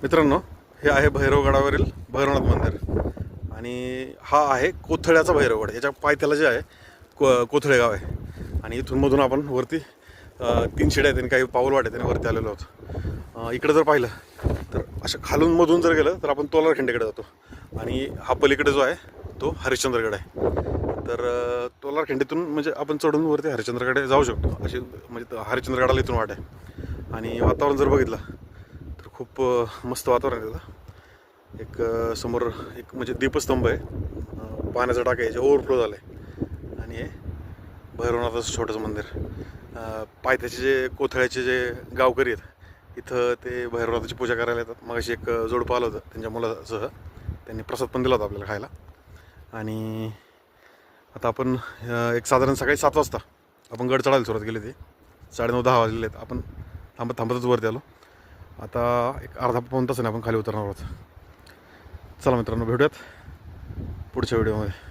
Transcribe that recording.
मित्रांनो, हे आहे भैरवगडावरील भैरवनाथ मंदिर आणि हा आहे कोथळ्याचा भैरवगड. याच्या पायथ्याला जे आहे कोथळे गाव आहे आणि इथून मधून आपण वरती 3 शिड्या आहेत आणि काही पाऊल वाट आहेत आणि वरती आलेलो आहोत. इकडे जर पाहिलं तर अशा खालून मधून जर गेलं तर आपण तोलारखिंडीकडे जातो आणि हा पलीकडे जो आहे तो हरिश्चंद्रगड आहे. तर तोलारखिंडीतून म्हणजे आपण चढून वरती हरिश्चंद्रकडे जाऊ शकतो. अशी म्हणजे हरिश्चंद्रगडाला इथून वाट आहे आणि वातावरण जर बघितलं तर खूप मस्त वातावरण आहे त्याचं. एक समोर एक म्हणजे दीपस्तंभ आहे, पाण्याचा टाका याचे ओव्हरफ्लो झालं आहे आणि हे भैरवनाथाचं छोटंसं मंदिर. पायथ्याचे जे कोथळ्याचे जे गावकरी आहेत इथं ते भैरवनाथाची पूजा करायला येतात. मग अशी एक जोडपं आलं होतं त्यांच्या मुलासह, त्यांनी प्रसाद पण दिला होता आपल्याला खायला. आणि आता आपण एक साधारण सकाळी 7 वाजता आपण गड चढायला सुरुवात केली होती. 9:30-10 वाजलेले आहेत. आपण थांबतच वरती आलो. आता एक अर्धा-पाऊण तासाने आपण खाली उतरणार आहोत. चला मित्रांनो, भेटूयात पुढच्या व्हिडिओमध्ये.